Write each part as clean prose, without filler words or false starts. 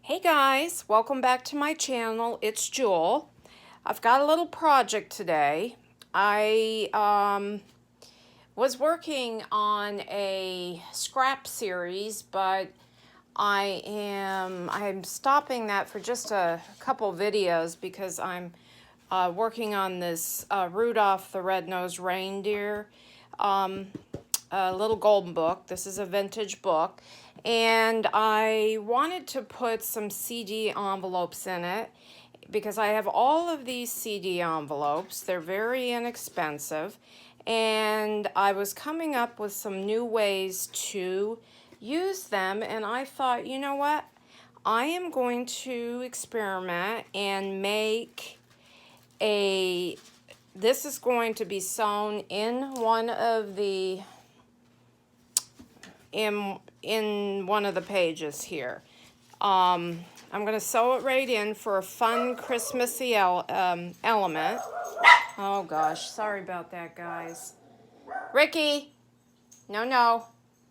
Hey guys, welcome back to my channel. It's Jewel. I've got a little project today. I was working on a scrap series, but I'm stopping that for just a couple videos because I'm working on this Rudolph the Red-Nosed Reindeer little golden book. This is a vintage book. And I wanted to put some CD envelopes in it because I have all of these CD envelopes. They're very inexpensive. And I was coming up with some new ways to use them. And I thought, you know what? I am going to experiment and make this is going to be sewn in one of the in one of the pages here. I'm going to sew it right in for a fun Christmassy element. Oh gosh, sorry about that, guys. Ricky, no.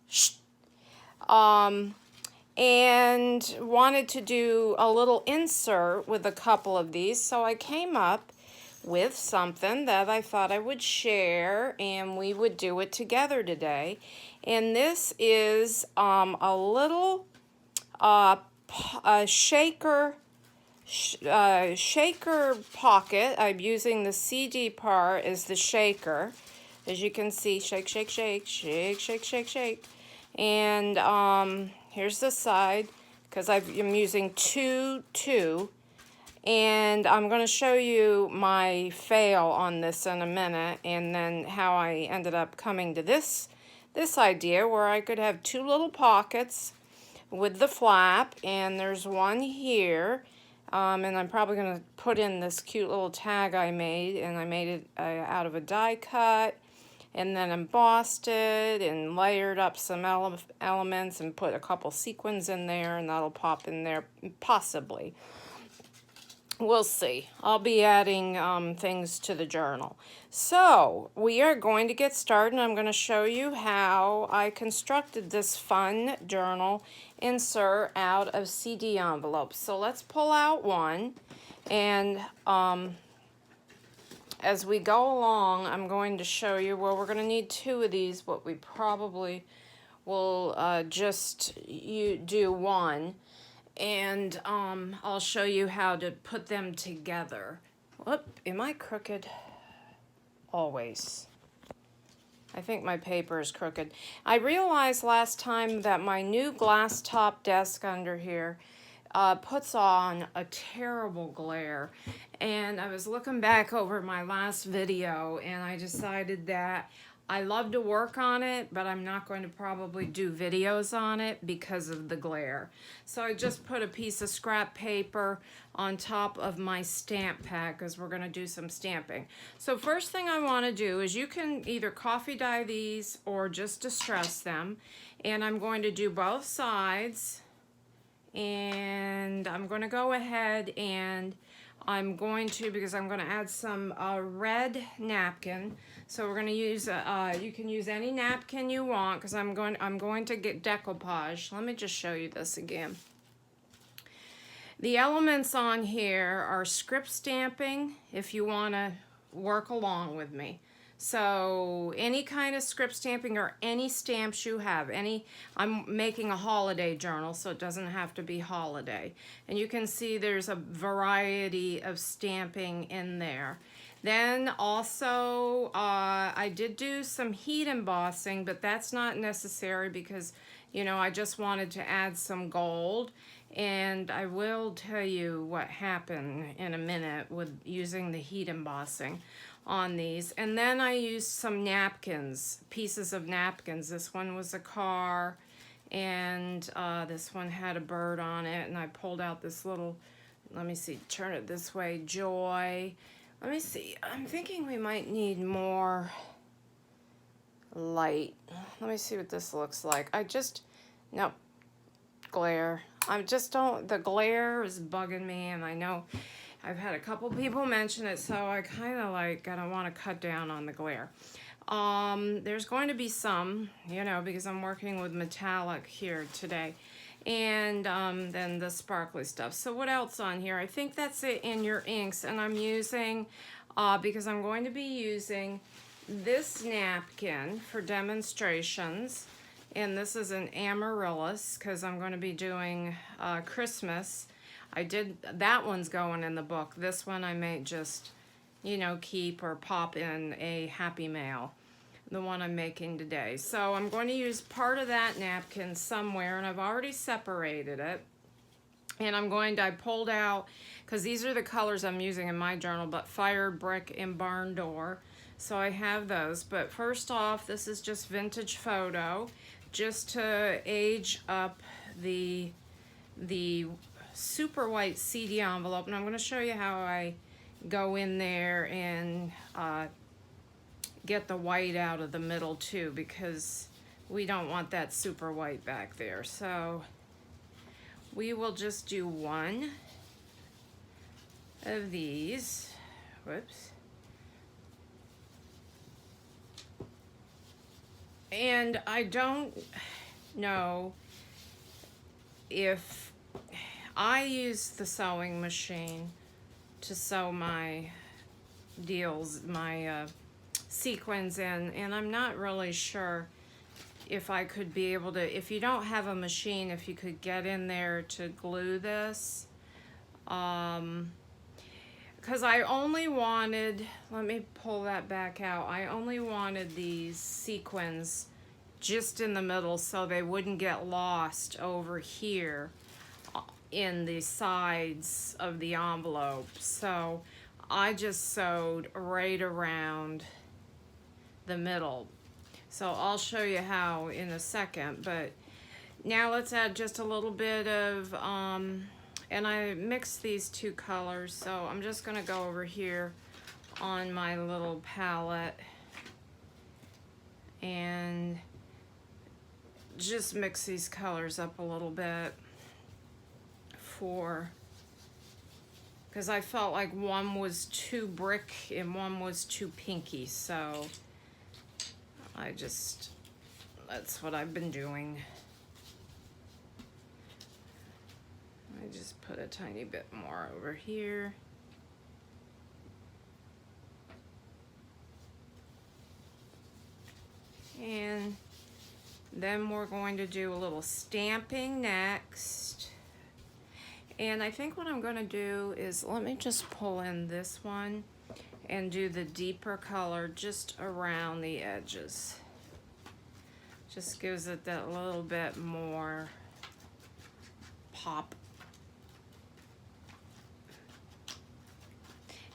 Shh. And wanted to do a little insert with a couple of these, so I came up with something that I thought I would share, and we would do it together today. And this is a little shaker pocket. I'm using the CD part as the shaker. As you can see, shake, shake, shake, shake, shake, shake, shake. And here's the side, because I'm using two. And I'm going to show you my fail on this in a minute, and then how I ended up coming to this idea where I could have two little pockets with the flap, and there's one here. And I'm probably going to put in this cute little tag I made, and I made it out of a die cut, and then embossed it and layered up some elements and put a couple sequins in there, and that'll pop in there possibly. We'll see. I'll be adding things to the journal. So we are going to get started. I'm going to show you how I constructed this fun journal insert out of CD envelopes. So let's pull out one, and as we go along, I'm going to show you, well, we're going to need two of these, but we probably will just do one. And I'll show you how to put them together. Whoop, am I crooked? Always. I think my paper is crooked. I realized last time that my new glass top desk under here puts on a terrible glare. And I was looking back over my last video, and I decided that I love to work on it, but I'm not going to probably do videos on it because of the glare. So I just put a piece of scrap paper on top of my stamp pad because we're going to do some stamping. So first thing I want to do is, you can either coffee dye these or just distress them. And I'm going to do both sides. And I'm going to go ahead and I'm going to, because I'm going to add some red napkin. So we're going to use, you can use any napkin you want, because I'm going to get decoupage. Let me just show you this again. The elements on here are script stamping, if you want to work along with me. So any kind of script stamping or any stamps you have, I'm making a holiday journal, so it doesn't have to be holiday. And you can see there's a variety of stamping in there. Then also, I did do some heat embossing, but that's not necessary because, you know, I just wanted to add some gold. And I will tell you what happened in a minute with using the heat embossing on these. And then I used some napkins, pieces of napkins. This one was a car, and this one had a bird on it, and I pulled out this little, let me see, turn it this way, joy. Let me see, I'm thinking we might need more light. Let me see what this looks like. No, glare. The glare is bugging me, and I know I've had a couple people mention it, so I kind of want to cut down on the glare. There's going to be some, you know, because I'm working with metallic here today. and then the sparkly stuff. So what else on here? I think that's it in your inks, and I'm using, because I'm going to be using this napkin for demonstrations, and this is an amaryllis because I'm going to be doing Christmas. That one's going in the book. This one I may just, you know, keep or pop in a Happy Mail, the one I'm making today. So I'm going to use part of that napkin somewhere, and I've already separated it. And I pulled out, because these are the colors I'm using in my journal, but Fire, Brick, and Barn Door. So I have those. But first off, this is just Vintage Photo, just to age up the super white CD envelope. And I'm going to show you how I go in there and get the white out of the middle too, because we don't want that super white back there. So we will just do one of these. Whoops. And I don't know if I use the sewing machine to sew my deals, my sequins in, and I'm not really sure if I could be able to, if you don't have a machine, if you could get in there to glue this. Because I only wanted, let me pull that back out, I only wanted these sequins just in the middle so they wouldn't get lost over here in the sides of the envelope. So I just sewed right around the middle. So I'll show you how in a second, but now let's add just a little bit of, and I mixed these two colors, so I'm just gonna go over here on my little palette and just mix these colors up a little bit because I felt like one was too brick and one was too pinky, so that's what I've been doing. I just put a tiny bit more over here. And then we're going to do a little stamping next. And I think what I'm going to do is, let me just pull in this one and do the deeper color just around the edges. Just gives it that little bit more pop.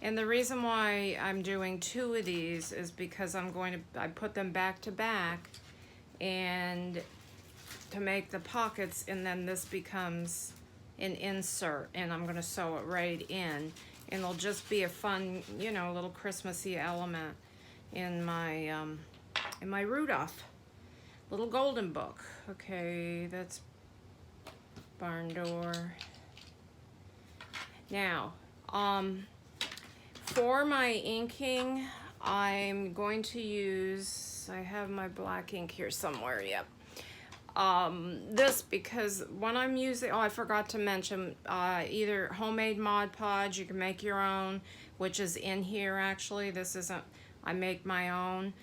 And the reason why I'm doing two of these is because I put them back to back and to make the pockets, and then this becomes an insert, and I'm gonna sew it right in, and it'll just be a fun, you know, little Christmassy element in my Rudolph little golden book. Okay, that's Barn Door. Now, for my inking, I'm going to use, I have my black ink here somewhere, yep. This, because when I'm using, oh, I forgot to mention, either homemade Mod Podge, you can make your own, which is in here actually. This isn't, I make my own.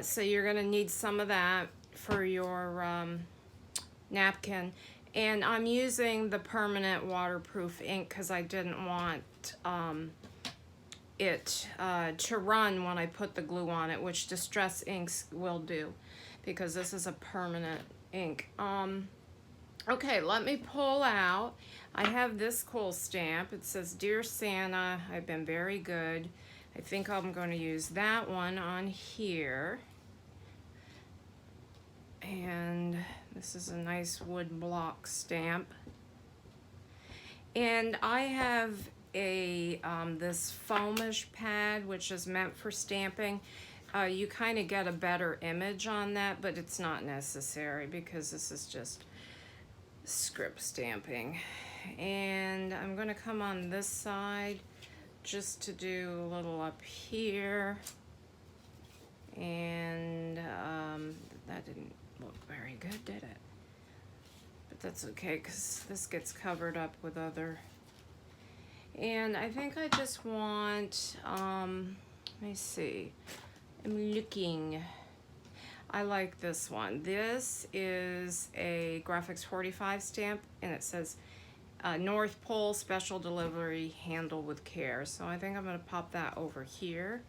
So you're gonna need some of that for your napkin. And I'm using the permanent waterproof ink because I didn't want it to run when I put the glue on it, which Distress Inks will do, because this is a permanent ink. Okay, let me pull out. I have this cool stamp. It says, Dear Santa, I've been very good. I think I'm going to use that one on here. And this is a nice wood block stamp. And I have a this foamish pad, which is meant for stamping. You kind of get a better image on that, but it's not necessary because this is just script stamping. And I'm going to come on this side just to do a little up here. And that didn't look very good, did it? But but that's okay because this gets covered up with other. And I think I just want, let me see, I'm looking. I like this one. This is a Graphics 45 stamp, and it says North Pole Special Delivery, handle with care. So I think I'm going to pop that over here.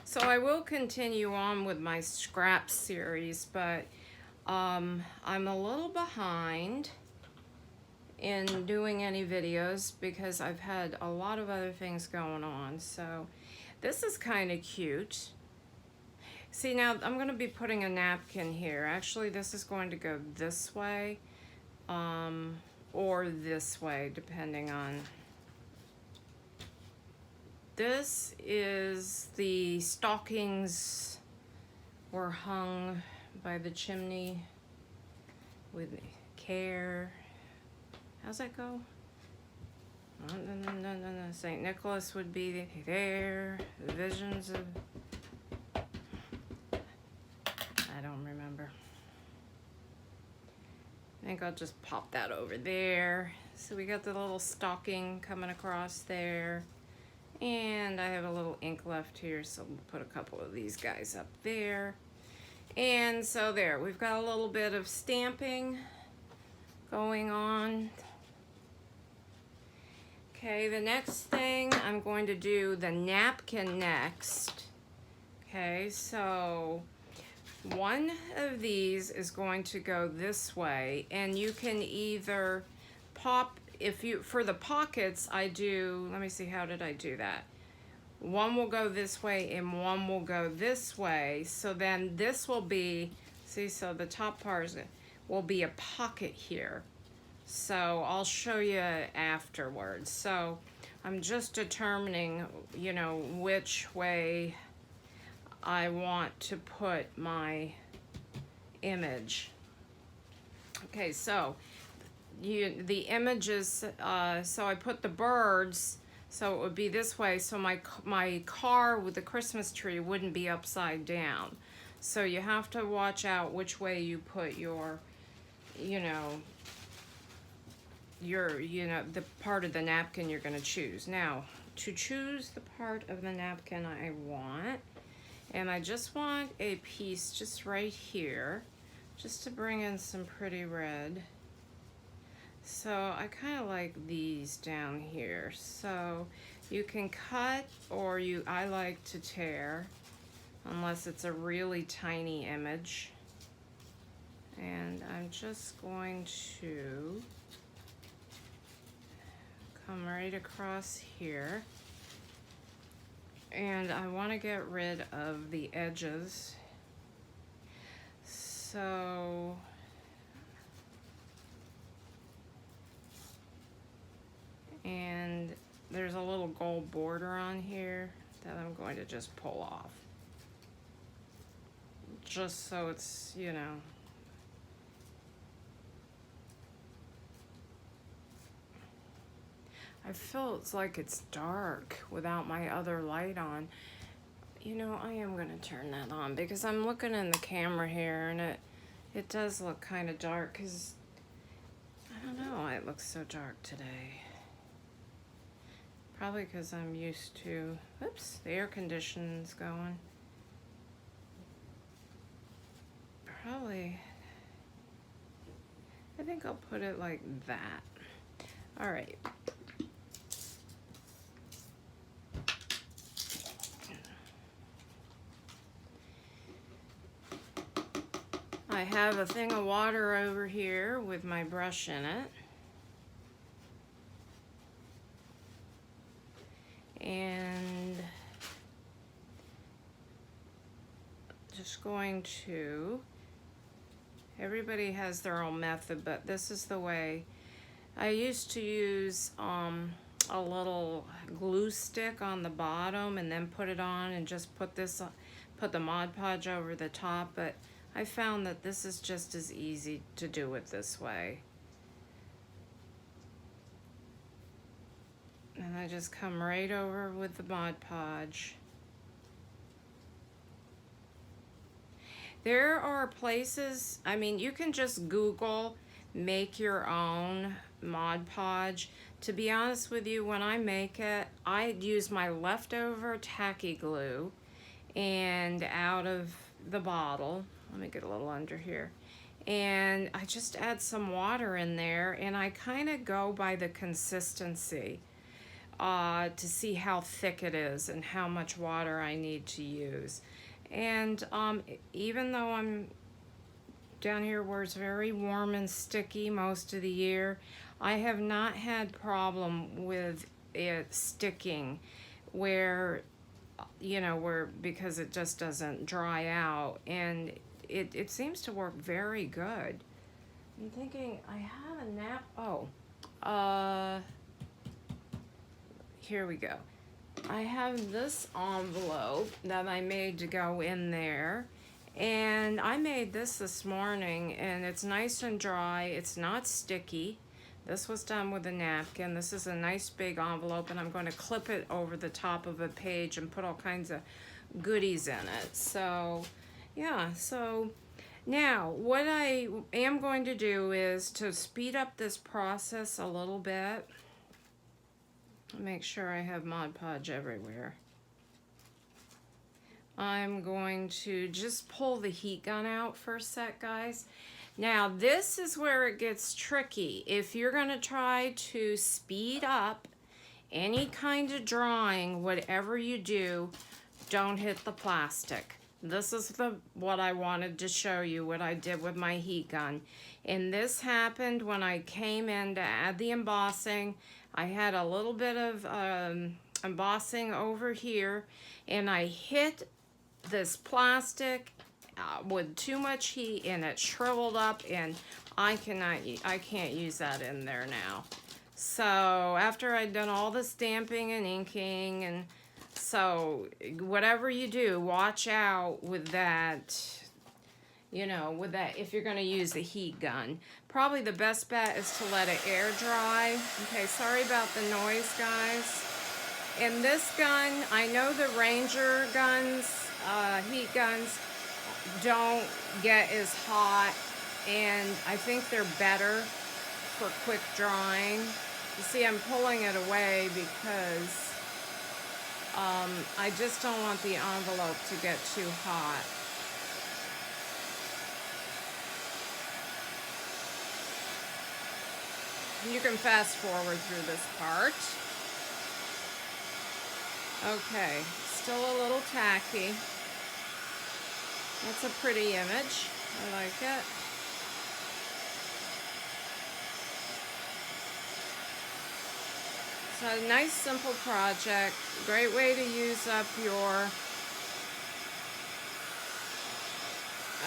So I will continue on with my scrap series, but I'm a little behind in doing any videos because I've had a lot of other things going on. So this is kind of cute. See, now I'm going to be putting a napkin here. Actually, this is going to go this way or this way, depending on. This is the stockings were hung by the chimney with care. How's that go? St. Nicholas would be there. The visions of... I don't remember. I think I'll just pop that over there. So we got the little stocking coming across there. And I have a little ink left here, so we'll put a couple of these guys up there. And so there, we've got a little bit of stamping going on. Okay, the next thing, I'm going to do the napkin next. Okay, so one of these is going to go this way, and you can either pop, if you, for the pockets, I do, let me see, how did I do that? One will go this way and one will go this way. So then this will be, see, so the top part will be a pocket here. So I'll show you afterwards. So I'm just determining, you know, which way I want to put my image. Okay, so the images, so I put the birds, so it would be this way, so my car with the Christmas tree wouldn't be upside down. So you have to watch out which way you put your, you know, the part of the napkin you're gonna choose. Now, to choose the part of the napkin I want, and I just want a piece just right here, just to bring in some pretty red. So I kind of like these down here. So you can cut, or I like to tear, unless it's a really tiny image. And I'm just going to come right across here. And I want to get rid of the edges. So and there's a little gold border on here that I'm going to just pull off. Just so it's, you know. I feel it's like it's dark without my other light on. You know, I am going to turn that on because I'm looking in the camera here and it does look kind of dark because, I don't know why it looks so dark today. Probably because I'm used to, oops, the air conditioning's going. Probably, I think I'll put it like that. All right. I have a thing of water over here with my brush in it. And just going to, everybody has their own method, but this is the way. I used to use a little glue stick on the bottom and then put it on and just put the Mod Podge over the top, but I found that this is just as easy to do it this way. And I just come right over with the Mod Podge. There are places, I mean, you can just Google make your own Mod Podge. To be honest with you, when I make it, I use my leftover tacky glue and out of the bottle, let me get a little under here, and I just add some water in there, and I kind of go by the consistency to see how thick it is and how much water I need to use. And even though I'm down here where it's very warm and sticky most of the year, I have not had problem with it sticking where, you know, where, because it just doesn't dry out, and it seems to work very good. I'm thinking I have a nap, here we go. I have this envelope that I made to go in there, and I made this morning, and it's nice and dry. It's not sticky. This was done with a napkin. This is a nice big envelope, and I'm going to clip it over the top of a page and put all kinds of goodies in it. So yeah, so now what I am going to do is to speed up this process a little bit. Make sure I have Mod Podge everywhere. I'm going to just pull the heat gun out for a sec, guys. Now, this is where it gets tricky. If you're going to try to speed up any kind of drawing, whatever you do, don't hit the plastic. This is what I wanted to show you, what I did with my heat gun. And this happened when I came in to add the embossing. I had a little bit of embossing over here, and I hit this plastic with too much heat, and it shriveled up, and I can't use that in there now. So after I'd done all the stamping and inking, and so whatever you do, watch out with that, you know, with that, if you're going to use the heat gun. Probably the best bet is to let it air dry. Okay, sorry about the noise, guys. And this gun, I know the Ranger guns, heat guns, don't get as hot, and I think they're better for quick drawing. You see, I'm pulling it away because I just don't want the envelope to get too hot. You can fast forward through this part. Okay, still a little tacky. That's a pretty image. I like it. So a nice simple project. Great way to use up your...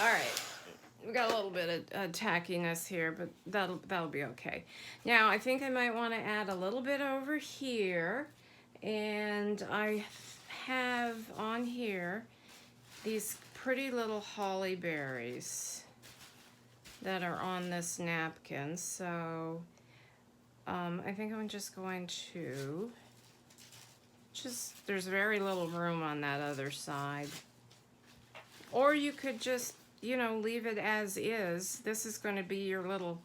Alright. We got a little bit of tackiness here, but that'll be okay. Now I think I might want to add a little bit over here, and I have on here these pretty little holly berries that are on this napkin. So I think I'm just going to there's very little room on that other side, or you could just, you know, leave it as is. This is going to be your little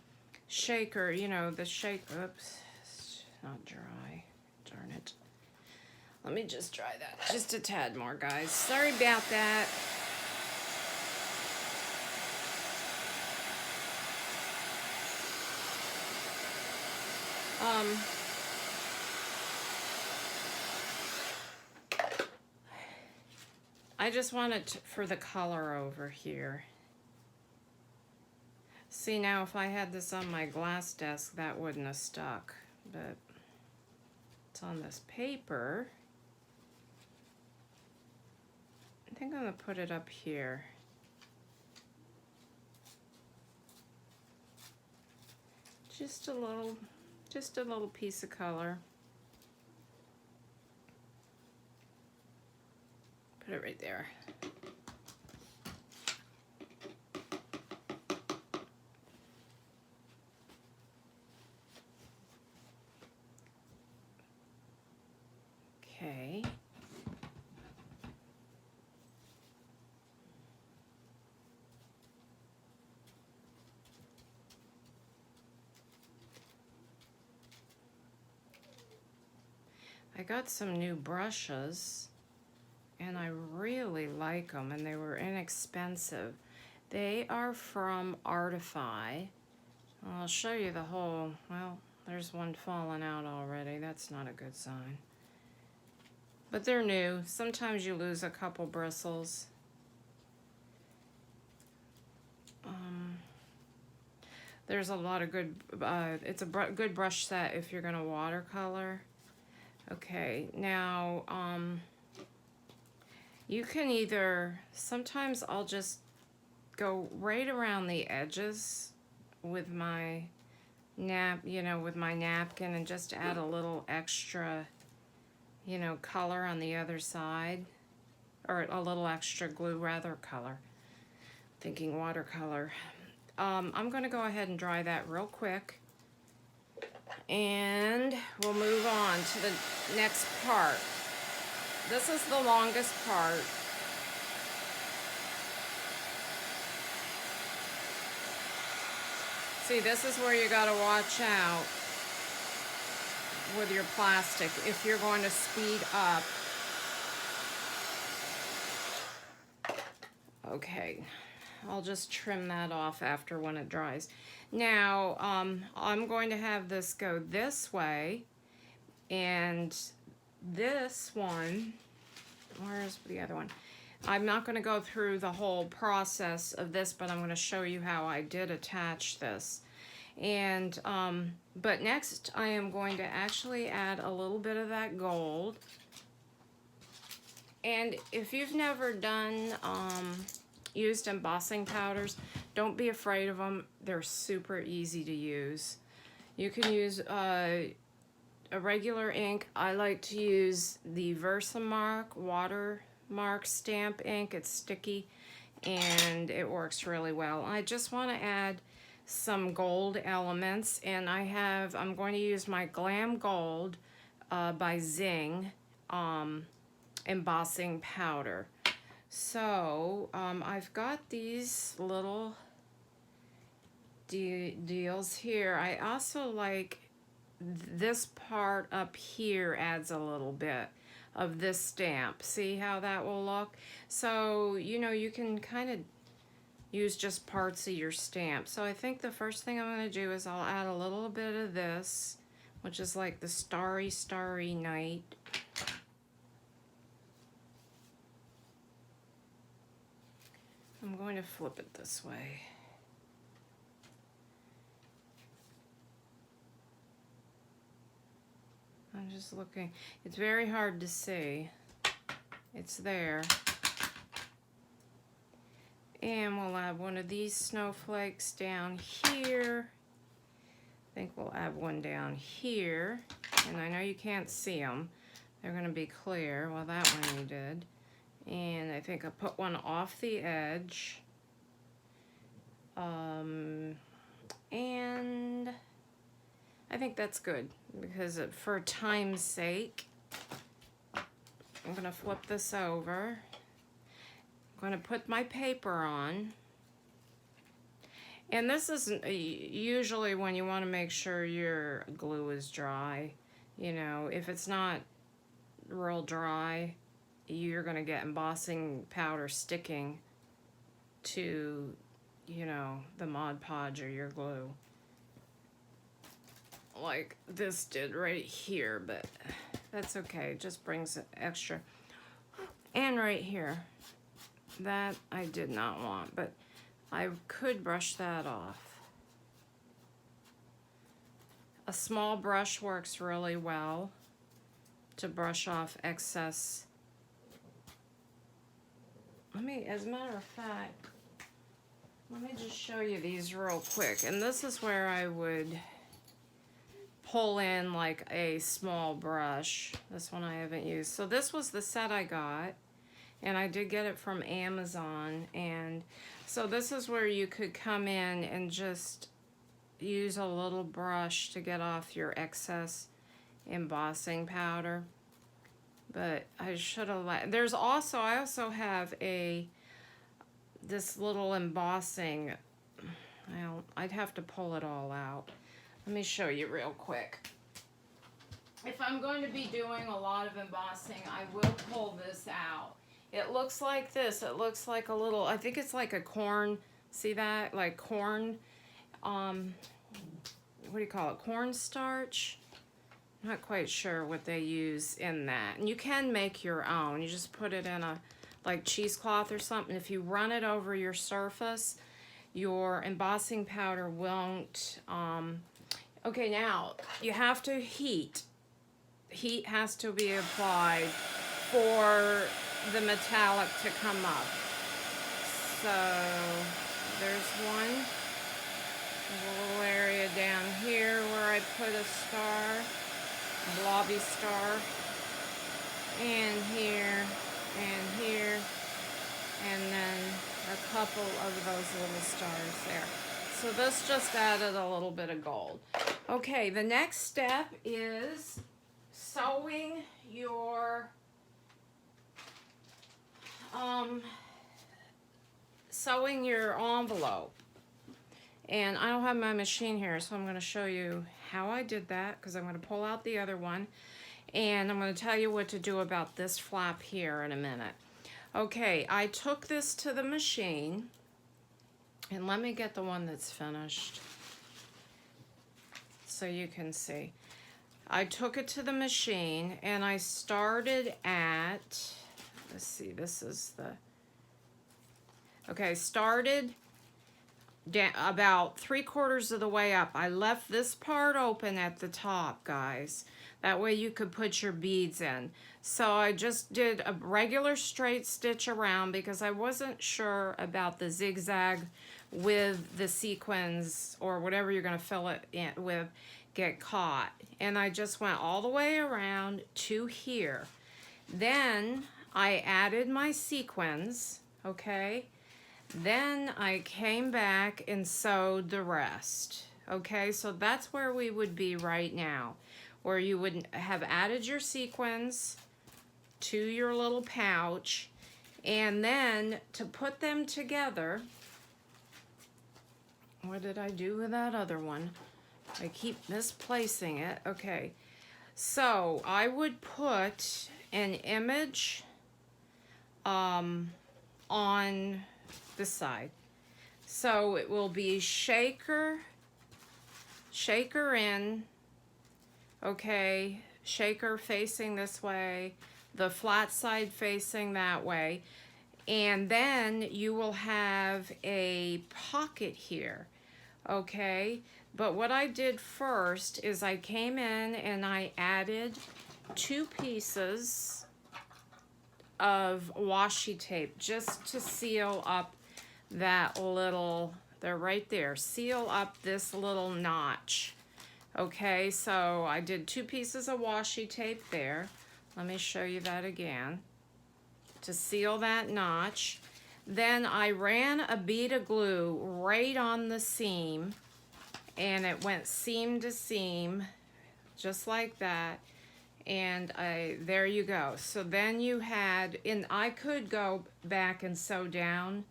shaker, you know, the shake. Oops, it's not dry. Darn it. Let me just dry that just a tad more, guys. Sorry about that. I just want it for the color over here. See, now if I had this on my glass desk, that wouldn't have stuck, but it's on this paper. I think I'm gonna put it up here. Just a little piece of color. Put it right there. Okay. I got some new brushes and I really like them, and they were inexpensive. They are from Artify. I'll show you the whole, well, there's one falling out already. That's not a good sign. But they're new. Sometimes you lose a couple bristles. There's a lot of good, it's a good brush set if you're gonna watercolor. Okay, now, you can either, sometimes I'll just go right around the edges with my with my napkin and just add a little extra, color on the other side, or a little extra glue, rather, color. Thinking watercolor. I'm gonna go ahead and dry that real quick, and we'll move on to the next part. This is the longest part. See, this is where you gotta watch out with your plastic if you're going to speed up. Okay, I'll just trim that off after when it dries. Now, I'm going to have this go this way, and this one, where's the other one? I'm not going to go through the whole process of this, but I'm going to show you how I did attach this. And, but next I am going to actually add a little bit of that gold. And if you've never done, used embossing powders, don't be afraid of them. They're super easy to use. You can use a regular ink. I like to use the Versamark Watermark stamp ink. It's sticky and it works really well. I just want to add some gold elements, and I'm going to use my Glam Gold by Zing embossing powder. So I've got these little deals here. I also like this part up here adds a little bit of this stamp. See how that will look? So, you can kind of use just parts of your stamp. So I think the first thing I'm going to do is I'll add a little bit of this, which is like the Starry, Starry Night. I'm going to flip it this way. I'm just looking. It's very hard to see. It's there. And we'll add one of these snowflakes down here. I think we'll add one down here. And I know you can't see them. They're going to be clear. Well, that one you did. And I think I put one off the edge. And I think that's good because for time's sake, I'm going to flip this over. I'm going to put my paper on. And this isn't usually when you want to make sure your glue is dry. If it's not real dry, you're going to get embossing powder sticking to, the Mod Podge or your glue. Like this did right here, but that's okay. It just brings it extra. And right here. That I did not want, but I could brush that off. A small brush works really well to brush off excess. As a matter of fact, let me just show you these real quick. And this is where I would pull in like a small brush. This one I haven't used. So this was the set I got. And I did get it from Amazon. And so this is where you could come in and just use a little brush to get off your excess embossing powder. But I should have I also have this little embossing. I'd have to pull it all out. Let me show you real quick. if I'm going to be doing a lot of embossing, I will pull this out. It looks like this. It looks like a little, I think it's like a corn, see that? Like corn, what do you call it? Cornstarch? Not quite sure what they use in that. And you can make your own. You just put it in a, like cheesecloth or something. If you run it over your surface, your embossing powder won't, okay, now you have to heat. Heat has to be applied for the metallic to come up. So there's one. There's a little area down here where I put a star, a blobby star, and here, and then a couple of those little stars there. So this just added a little bit of gold. Okay, the next step is sewing your envelope. And I don't have my machine here, so I'm going to show you how I did that, because I'm going to pull out the other one, and I'm going to tell you what to do about this flap here in a minute. Okay, I took this to the machine, and let me get the one that's finished so you can see. I took it to the machine, and I started at, let's see, this is the, okay, started down about 3/4 of the way up. I left this part open at the top, guys. That way you could put your beads in. So I just did a regular straight stitch around because I wasn't sure about the zigzag with the sequins or whatever you're going to fill it in with get caught. And I just went all the way around to here. Then I added my sequins, okay? Then I came back and sewed the rest. Okay, so that's where we would be right now, where you would have added your sequins to your little pouch, and then to put them together, what did I do with that other one? I keep misplacing it. Okay, so I would put an image on this side. So it will be shaker in, okay, shaker facing this way, the flat side facing that way, and then you will have a pocket here, okay? But what I did first is I came in and I added 2 pieces of washi tape just to seal up that little, they're right there, seal up this little notch. Okay, so I did 2 pieces of washi tape there. Let me show you that again to seal that notch. Then I ran a bead of glue right on the seam, and it went seam to seam just like that. And there you go. So then you had, and I could go back and sew down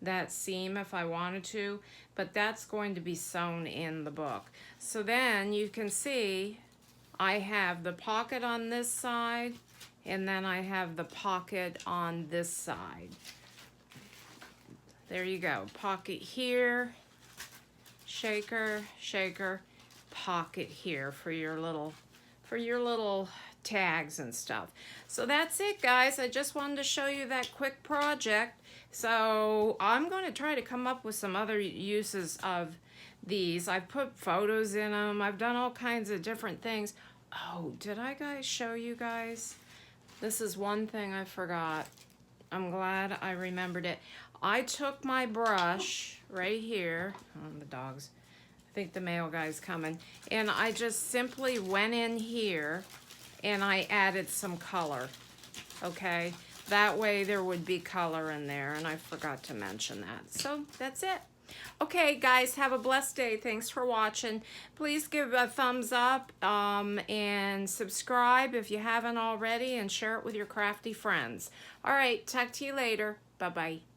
that seam if I wanted to, but that's going to be sewn in the book. So then you can see I have the pocket on this side, and then I have the pocket on this side. There you go, pocket here, shaker, shaker, pocket here for your little tags and stuff. So that's it, guys. I just wanted to show you that quick project. So I'm going to try to come up with some other uses of these. I've put photos in them. I've done all kinds of different things. Oh, did I show you guys? This is one thing I forgot. I'm glad I remembered it. I took my brush right here. Oh, the dogs. I think the mail guy's coming. And I just simply went in here and I added some color. Okay? That way there would be color in there, and I forgot to mention that. So that's it. Okay, guys, have a blessed day. Thanks for watching. Please give a thumbs up and subscribe if you haven't already, and share it with your crafty friends. All right, talk to you later. Bye-bye.